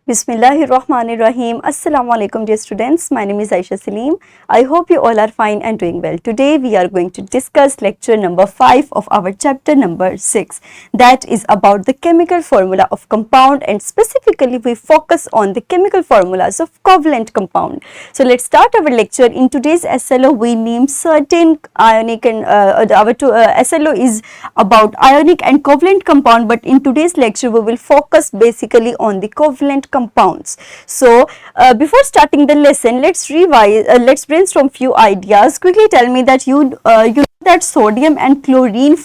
Bismillahirrahmanirrahim. Assalamu alaikum dear students. My name is Aisha Salim. I hope you all are fine and doing well. Today we are going to discuss lecture number 5 of our chapter number 6. That is about the chemical formula of compound, and specifically we focus on the chemical formulas of covalent compound. So let's start our lecture. In today's SLO we name certain ionic and SLO is about ionic and covalent compound, but in today's lecture we will focus basically on the covalent compounds. So before starting the lesson, let's revise, let's brainstorm few ideas. Quickly tell me that you know that sodium and chlorine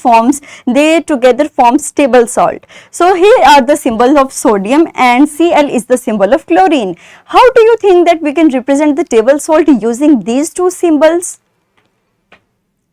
they together form stable salt. So here are the symbol of sodium and Cl is the symbol of chlorine. How do you think that we can represent the table salt using these two symbols?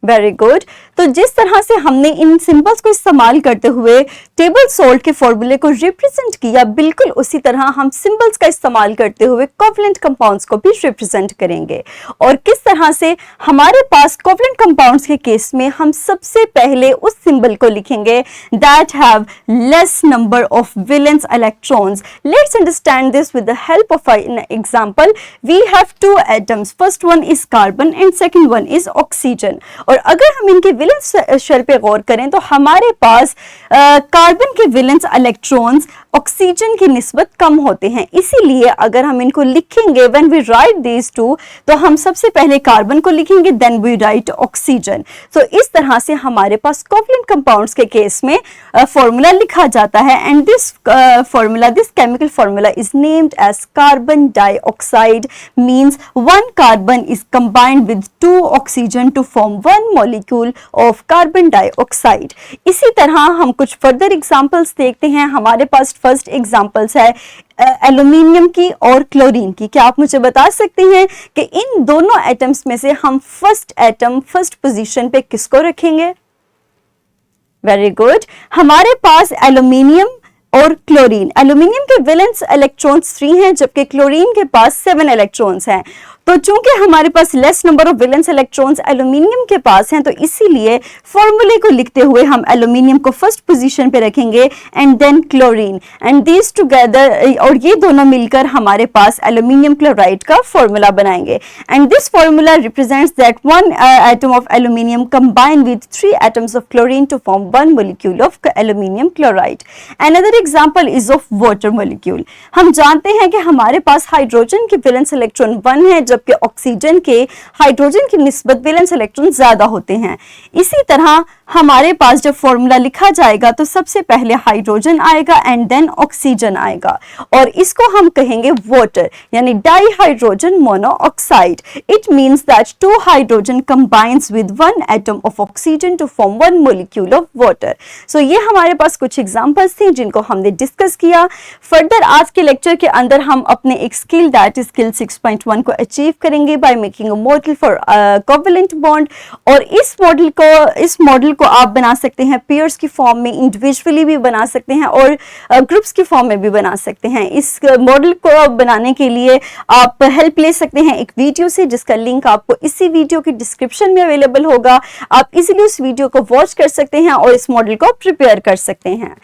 Very good. तो जिस तरह से हमने इन symbols को इस्तेमाल करते हुए table salt के फॉर्मूले को रिप्रेजेंट किया, बिल्कुल उसी तरह हम सिंबल्स का इस्तेमाल करते हुए कोवलेंट कंपाउंड्स को भी रिप्रेजेंट करेंगे. और किस तरह से हमारे पास कोवलेंट कंपाउंड्स के केस में हम सबसे पहले उस सिंबल को लिखेंगे that have less number of valence electrons. Let's understand this with the help of an example. We have two atoms, first one is carbon and second one is oxygen. और अगर हम इनके वैलेंस शेल पे गौर करें तो हमारे पास carbon के वैलेंस इलेक्ट्रॉन्स ऑक्सीजन की निस्बत कम होते हैं. इसीलिए अगर हम इनको लिखेंगे when we write these two, तो हम सबसे पहले कार्बन को लिखेंगे देन वी राइट ऑक्सीजन. तो इस तरह से हमारे पास कोवलेंट कंपाउंड्स के केस में फॉर्मूला लिखा जाता है. And this formula, this chemical formula is named as carbon dioxide. Means one carbon is combined with two oxygen to form one molecule of carbon dioxide. इसी तरह हम कुछ फर्दर एग्जांपल्स देखते हैं. हमारे पास फर्स्ट एग्जांपल्स है एल्यूमिनियम की और क्लोरीन की. क्या आप मुझे बता सकते हैं कि इन दोनों एटम्स में से हम फर्स्ट एटम फर्स्ट पोजीशन पे किसको रखेंगे? Very good. हमारे पास एल्यूमिनियम और क्लोरीन, एल्यूमिनियम के वैलेंस इलेक्ट्रॉन्स 3 हैं जबकि क्लोरीन के पास 7 इलेक्ट्रॉन्स हैं. तो चूंकि हमारे पास less number of valence electrons aluminium के पास हैं, तो इसीलिए फॉर्मूले को लिखते हुए हम एल्यूमिनियम को फर्स्ट पोजीशन पे रखेंगे and then chlorine, and these together, और ये दोनों मिलकर हमारे पास एल्यूमिनियम क्लोराइड का फॉर्मूला बनाएंगे. And this formula represents that one atom of aluminium combined with 3 atoms of chlorine to form one molecule of aluminium chloride. Another example is of water molecule. हम जानते हैं कि हमारे पास हाइड्रोजन के valence electron 1 है जबकि ऑक्सीजन के हाइड्रोजन की निस्बत वैलेंस इलेक्ट्रॉन ज्यादा होते हैं. इसी तरह हमारे पास जब फॉर्मूला लिखा जाएगा तो सबसे पहले हाइड्रोजन आएगा एंड देन ऑक्सीजन आएगा, और इसको हम कहेंगे वाटर, यानी dihydrogen monoxide. It means that 2 hydrogen combines with 1 atom of oxygen to form 1 molecule of water. So ये हमारे पास कुछ एग्जांपल्स थी जिनको हमने डिस्कस किया. फर्दर आज के लेक्चर के अंदर हम अपने एक स्किल दैट इज स्किल 6.1 को अचीव करेंगे by making a model for covalent bond. और इस मॉडल को आप बना सकते हैं पेयर्स की फॉर्म में, इंडिविजुअली भी बना सकते हैं और ग्रुप्स की फॉर्म में भी बना सकते हैं. इस मॉडल को बनाने के लिए आप हेल्प ले सकते हैं एक वीडियो से जिसका लिंक आपको इसी वीडियो की डिस्क्रिप्शन में अवेलेबल होगा. आप इजीली उस वीडियो को वॉच कर सकते हैं और इस मॉडल को प्रिपेयर कर सकते हैं.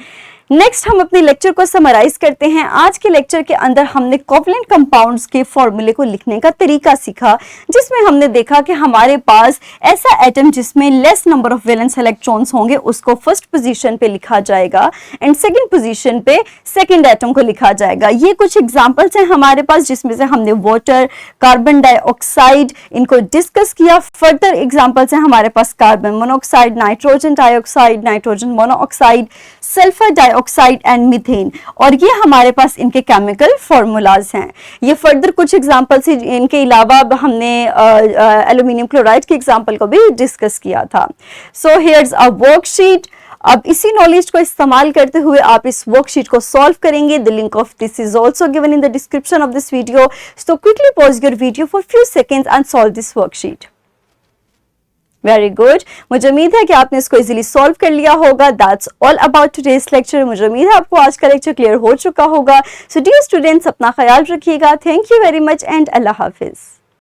नेक्स्ट हम अपने लेक्चर को समराइज करते हैं. आज के लेक्चर के अंदर हमने कोवलेंट कंपाउंड्स के फॉर्मूले को लिखने का तरीका सीखा, जिसमें हमने देखा कि हमारे पास ऐसा एटम जिसमें less number of valence electrons होंगे उसको फर्स्ट पोजीशन पे लिखा जाएगा एंड सेकंड पोजीशन पे सेकंड एटम को लिखा जाएगा. ये कुछ एग्जांपल्स हैं हमारे पास जिसमें से हमने वाटर, कार्बन डाइऑक्साइड इनको डिस्कस किया. फर्दर एग्जांपल्स हैं हमारे पास carbon monoxide, nitrogen dioxide, nitrogen monoxide, sulphur dioxide and methane, और ये हमारे पास इनके केमिकल फॉर्मूलाज हैं. ये फर्दर कुछ एग्जांपल्स, इनके अलावा हमने एल्यूमिनियम क्लोराइड के एग्जांपल को भी डिस्कस किया था. So here's a worksheet. अब इसी नॉलेज को इस्तेमाल करते हुए आप इस वर्कशीट को सॉल्व करेंगे. The link of this is also given in the description of this video. So quickly pause your video for few seconds and solve this worksheet. Very good. मुझे उम्मीद है कि आपने इसको इजीली सॉल्व कर लिया होगा. That's all about today's lecture. मुझे उम्मीद है आपको आज का लेक्चर क्लियर हो चुका होगा. सो डियर स्टूडेंट्स, अपना ख्याल रखिएगा. Thank you very much and Allah Hafiz.